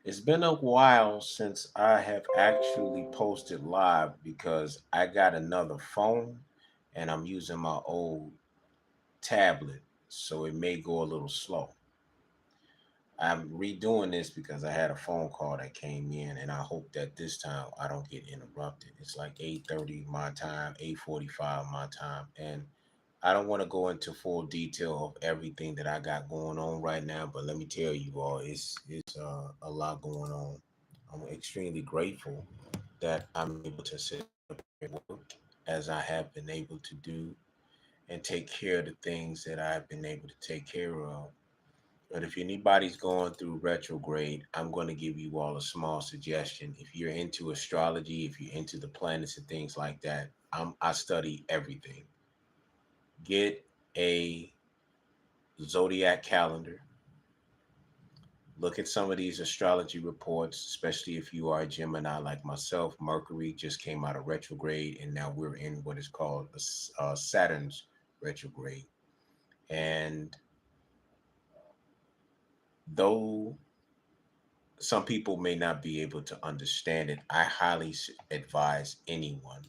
It's been a while since I have actually posted live because I got another phone and I'm using my old tablet, so it may go a little slow. I'm redoing this because I had a phone call that came in, and I hope that this time I don't get interrupted. It's like 8:30 my time, 8:45 my time, and I don't want to go into full detail of everything that I got going on right now, but let me tell you all, it's a lot going on. I'm extremely grateful that I'm able to sit up here and work as I have been able to do and take care of the things that I've been able to take care of. But if anybody's going through retrograde, I'm going to give you all a small suggestion. If you're into astrology, if you're into the planets and things like that, I study everything. Get a zodiac calendar. Look at some of these astrology reports, especially if you are a Gemini like myself. Mercury just came out of retrograde, and now we're in what is called Saturn's retrograde. And though some people may not be able to understand it, I highly advise anyone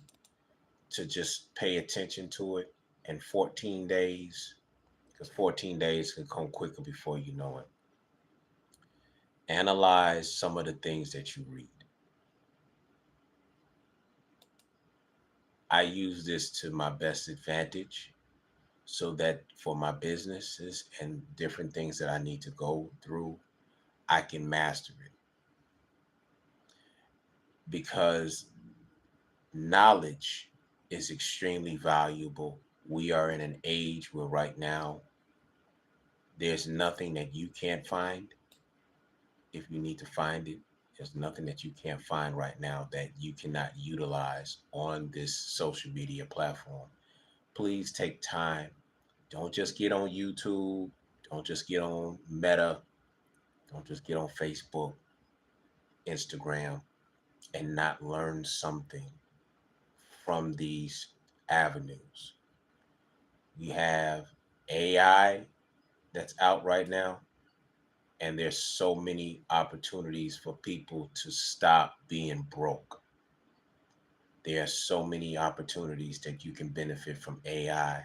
to just pay attention to it in 14 days, because 14 days can come quicker before you know it. Analyze some of the things that you read. I use this to my best advantage so that for my businesses and different things that I need to go through, I can master it because knowledge is extremely valuable. We are in an age where right now there's nothing that you can't find if you need to find it. There's nothing that you can't find right now that you cannot utilize on this social media platform. Please take time. Don't just get on YouTube. Don't just get on Meta. Don't just get on Facebook, Instagram, and not learn something from these avenues. We have AI that's out right now, and there's so many opportunities for people to stop being broke. There are so many opportunities that you can benefit from AI.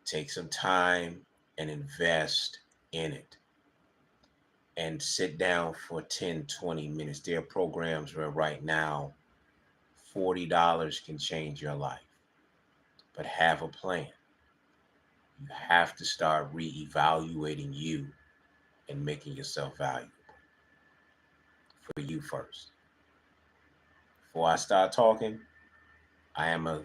Take some time and invest in it and sit down for 10, 20 minutes. There are programs where right now $40 can change your life, but have a plan. You have to start reevaluating you and making yourself valuable for you first. Before I start talking, I am a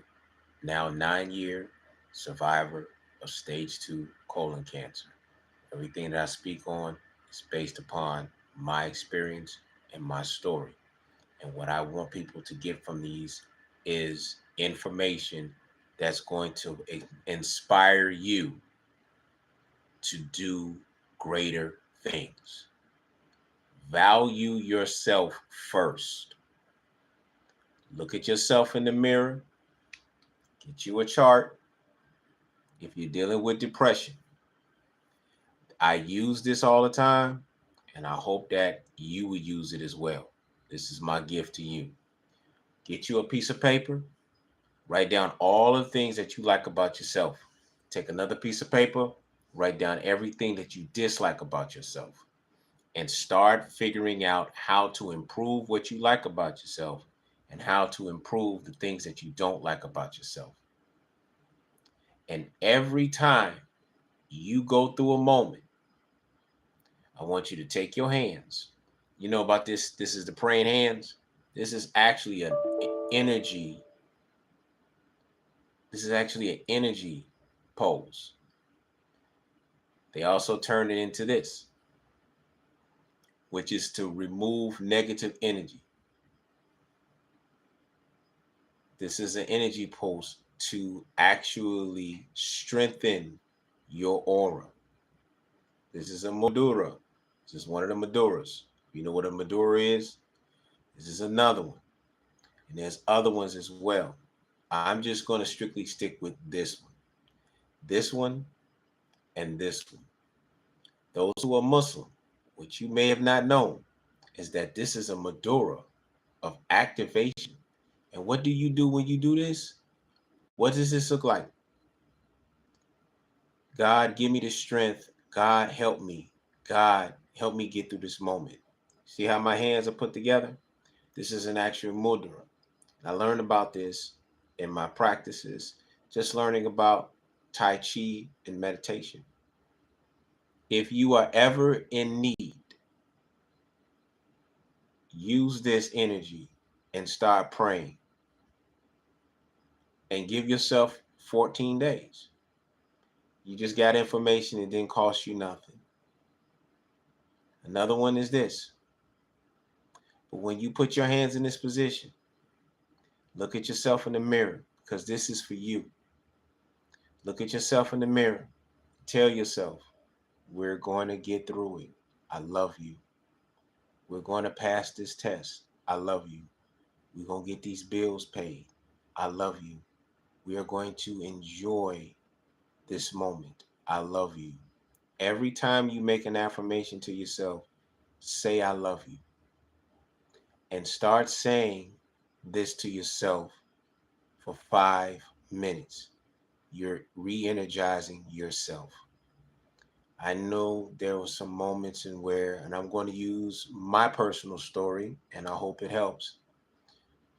now 9-year survivor of stage 2 colon cancer. Everything that I speak on is based upon my experience and my story. And what I want people to get from these is information that's going to inspire you to do greater things. Value yourself first. Look at yourself in the mirror, get you a chart. If you're dealing with depression, I use this all the time, and I hope that you will use it as well. This is my gift to you. Get you a piece of paper, write down all the things that you like about yourself. Take another piece of paper, write down everything that you dislike about yourself, and start figuring out how to improve what you like about yourself and how to improve the things that you don't like about yourself. And every time you go through a moment, I want you to take your hands. You know about this? This is the praying hands. This is actually an energy. This is actually an energy pose. They also turn it into this, which is to remove negative energy. This is an energy pose to actually strengthen your aura. This is a Madura. This is one of the Maduras. You know what a Madura is? This is another one. And there's other ones as well. I'm just going to strictly stick with this one, and this one. Those who are Muslim, which you may have not known, is that this is a Madura of activation. And what do you do when you do this? What does this look like? God, give me the strength. God, help me. God, help me get through this moment. See how my hands are put together? This is an actual mudra. I learned about this in my practices, just learning about Tai Chi and meditation. If you are ever in need, use this energy and start praying and give yourself 14 days. You just got information, it didn't cost you nothing. Another one is this. But when you put your hands in this position, look at yourself in the mirror, because this is for you. Look at yourself in the mirror. Tell yourself, we're going to get through it. I love you. We're going to pass this test. I love you. We're going to get these bills paid. I love you. We are going to enjoy this moment. I love you. Every time you make an affirmation to yourself, say, I love you. And start saying this to yourself for 5 minutes. You're re-energizing yourself. I know there were some moments in where, and I'm going to use my personal story, and I hope it helps.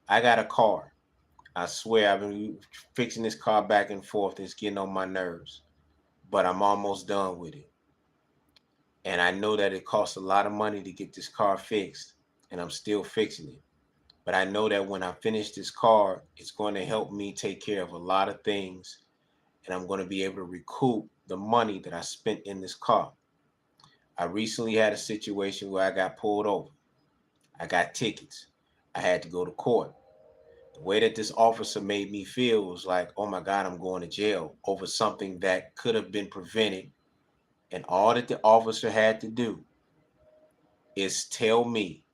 I got a car. I swear I've been fixing this car back and forth. It's getting on my nerves, but I'm almost done with it. And I know that it costs a lot of money to get this car fixed, and I'm still fixing it. But I know that when I finish this car, it's going to help me take care of a lot of things, and I'm going to be able to recoup the money that I spent in this car. I recently had a situation where I got pulled over. I got tickets. I had to go to court. The way that this officer made me feel was like, oh my God, I'm going to jail over something that could have been prevented. And all that the officer had to do is tell me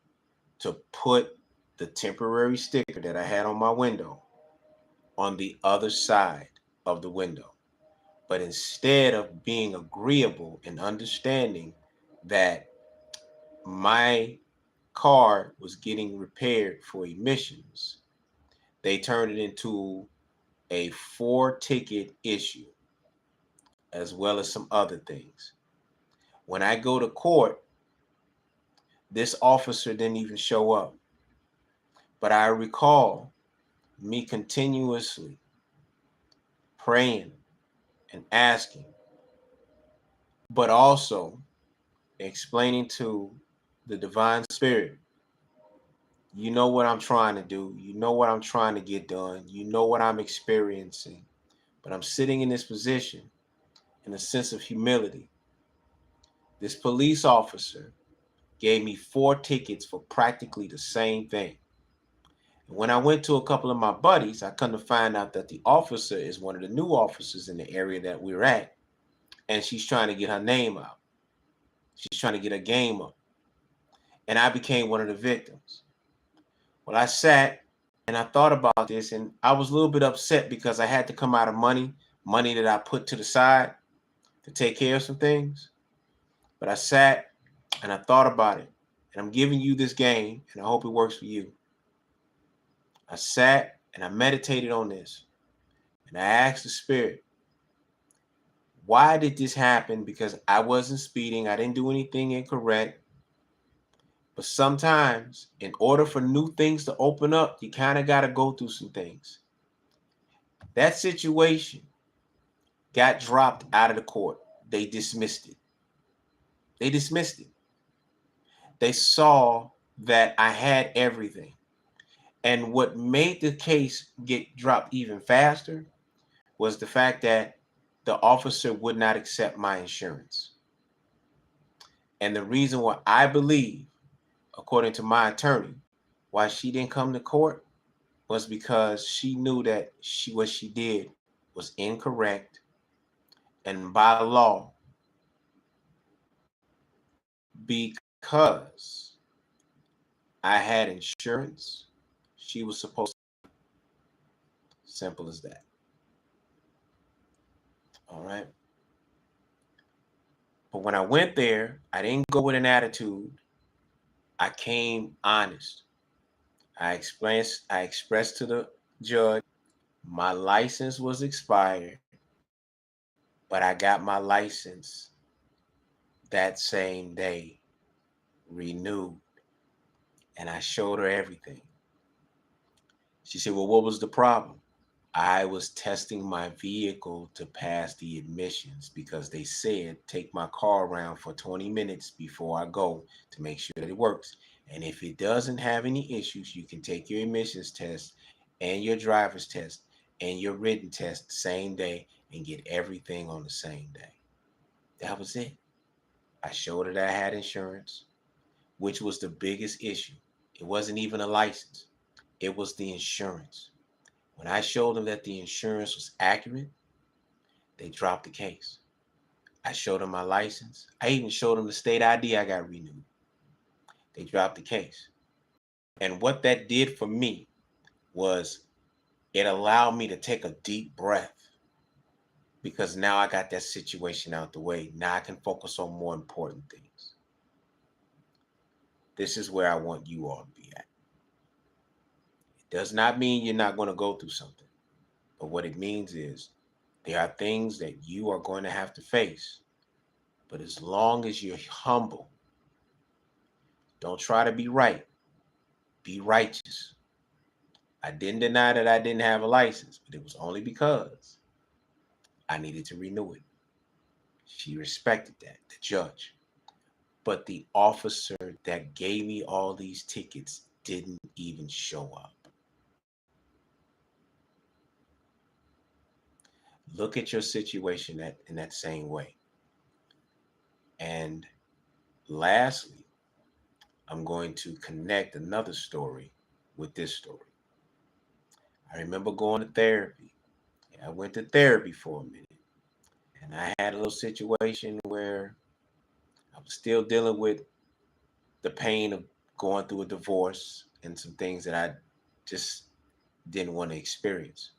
to put the temporary sticker that I had on my window on the other side of the window. But instead of being agreeable and understanding that my car was getting repaired for emissions, they turned it into a 4-ticket issue, as well as some other things. When I go to court, this officer didn't even show up. But I recall me continuously praying and asking, but also explaining to the divine spirit, you know what I'm trying to do. You know what I'm trying to get done. You know what I'm experiencing. But I'm sitting in this position in a sense of humility. This police officer gave me 4 tickets for practically the same thing. And when I went to a couple of my buddies, I come to find out that the officer is one of the new officers in the area that we're at, and she's trying to get her name out. She's trying to get her game up. And I became one of the victims. Well, I sat and I thought about this, and I was a little bit upset because I had to come out of money that I put to the side to take care of some things. But I sat and I thought about it, and I'm giving you this game, and I hope it works for you. I sat and I meditated on this, and I asked the spirit, why did this happen? Because I wasn't speeding, I didn't do anything incorrect. But sometimes, in order for new things to open up, you kind of got to go through some things. That situation got dropped out of the court. They dismissed it. They dismissed it. They saw that I had everything. And what made the case get dropped even faster was the fact that the officer would not accept my insurance. And the reason why I believe, according to my attorney, why she didn't come to court was because she knew that what she did was incorrect. And by law, because I had insurance, she was supposed to. Simple as that. All right. But when I went there, I didn't go with an attitude. I came honest. I expressed to the judge my license was expired, but I got my license that same day renewed, and I showed her everything. She said, "Well, what was the problem?" I was testing my vehicle to pass the admissions because they said take my car around for 20 minutes before I go to make sure that it works. And if it doesn't have any issues, you can take your admissions test and your driver's test and your written test the same day and get everything on the same day. That was it. I showed her that I had insurance, which was the biggest issue. It wasn't even a license, it was the insurance. When I showed them that the insurance was accurate, they dropped the case. I showed them my license. I even showed them the state ID I got renewed. They dropped the case. And what that did for me was it allowed me to take a deep breath because now I got that situation out the way. Now I can focus on more important things. This is where I want you all to be at. It does not mean you're not going to go through something, but what it means is there are things that you are going to have to face. But as long as you're humble, don't try to be right, be righteous. I didn't deny that I didn't have a license, but it was only because I needed to renew it. She respected that, the judge. But the officer that gave me all these tickets didn't even show up. Look at your situation in that same way. And lastly, I'm going to connect another story with this story. I remember going to therapy. I went to therapy for a minute. And I had a little situation where I was still dealing with the pain of going through a divorce and some things that I just didn't want to experience.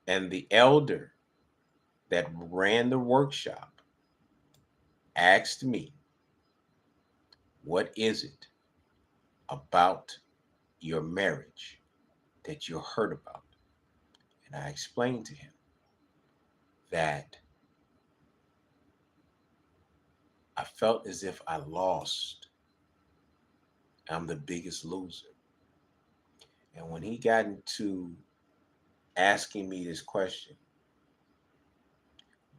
And the elder that ran the workshop asked me, "What is it about your marriage that you're hurt about?" And I explained to him that I felt as if I lost. I'm the biggest loser. And when he got into asking me this question,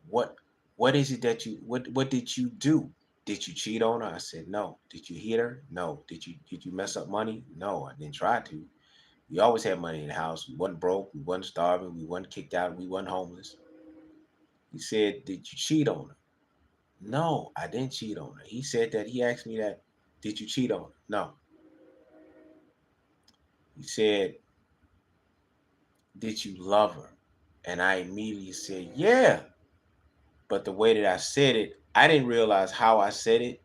what what is it that what did you do? Did you cheat on her? I said no. Did you hit her? No. Did you mess up money? No, I didn't try to. We always had money in the house. We wasn't broke, we wasn't starving, we wasn't kicked out, we wasn't homeless. He said, "Did you cheat on her?" No, I didn't cheat on her. He said that he asked me that, "Did you cheat on her?" No. He said, "Did you love her?" And I immediately said, "Yeah." But the way that I said it, I didn't realize how I said it,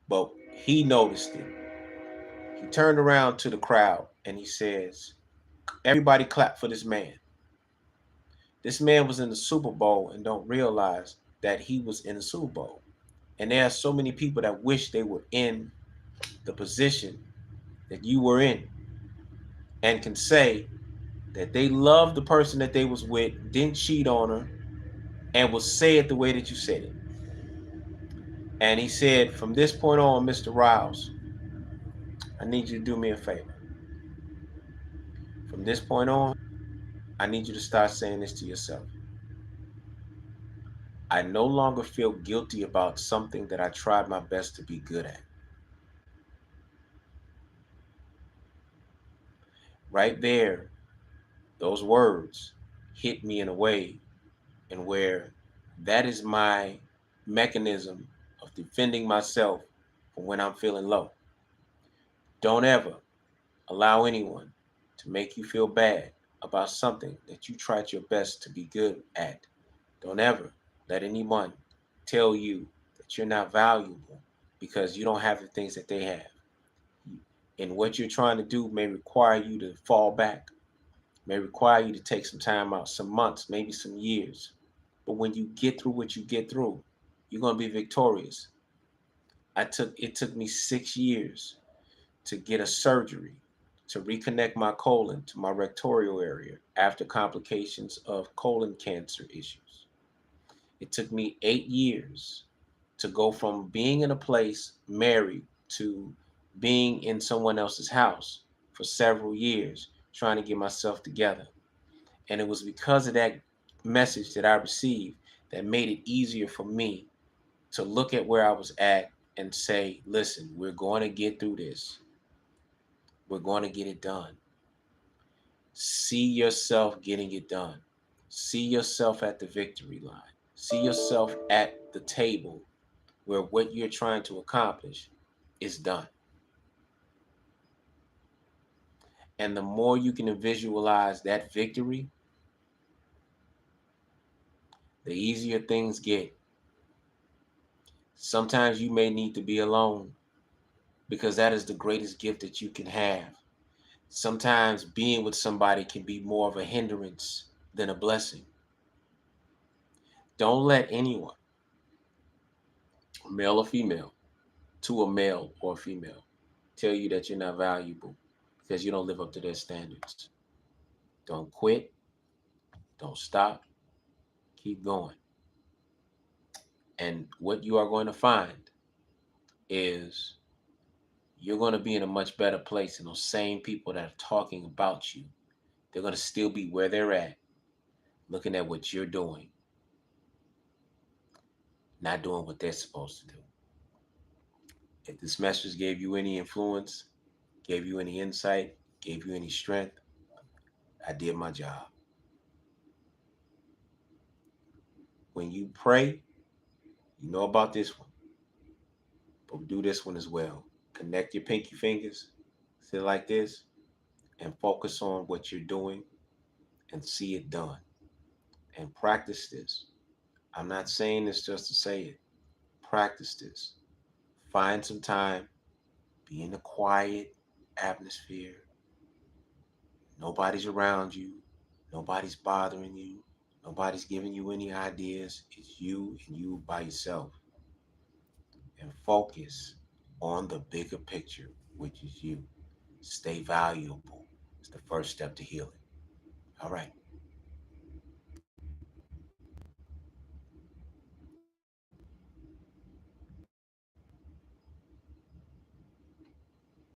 but he noticed it. He turned around to the crowd and he says, "Everybody clap for this man." This man was in the Super Bowl and don't realize that he was in the Super Bowl. And there are so many people that wish they were in the position that you were in and can say that they loved the person that they was with, didn't cheat on her, and will say it the way that you said it. And he said, "From this point on, Mr. Riles, I need you to do me a favor. From this point on, I need you to start saying this to yourself. I no longer feel guilty about something that I tried my best to be good at." Right there, those words hit me in a way and where that is my mechanism of defending myself for when I'm feeling low. Don't ever allow anyone to make you feel bad about something that you tried your best to be good at. Don't ever let anyone tell you that you're not valuable because you don't have the things that they have. And what you're trying to do may require you to fall back, may require you to take some time out, some months, maybe some years. But when you get through what you get through, you're going to be victorious. It took me 6 years to get a surgery to reconnect my colon to my rectorial area after complications of colon cancer issues. It took me 8 years to go from being in a place married to being in someone else's house for several years, trying to get myself together. And it was because of that message that I received that made it easier for me to look at where I was at and say, listen, we're going to get through this. We're going to get it done. See yourself getting it done. See yourself at the victory line. See yourself at the table where what you're trying to accomplish is done. And the more you can visualize that victory, the easier things get. Sometimes you may need to be alone because that is the greatest gift that you can have. Sometimes being with somebody can be more of a hindrance than a blessing. Don't let anyone, male or female, to a male or female, tell you that you're not valuable because you don't live up to their standards. Don't quit. Don't stop. Keep going. And what you are going to find is you're going to be in a much better place. And those same people that are talking about you, they're going to still be where they're at, looking at what you're doing, not doing what they're supposed to do. If this message gave you any influence, gave you any insight, gave you any strength, I did my job. When you pray, you know about this one, but do this one as well. Connect your pinky fingers, sit like this, and focus on what you're doing and see it done. And practice this. I'm not saying this just to say it. Practice this. Find some time, be in a quiet atmosphere. Nobody's around you, nobody's bothering you, nobody's giving you any ideas. It's you and you by yourself. And focus on the bigger picture, which is you. Stay valuable. It's the first step to healing. All right.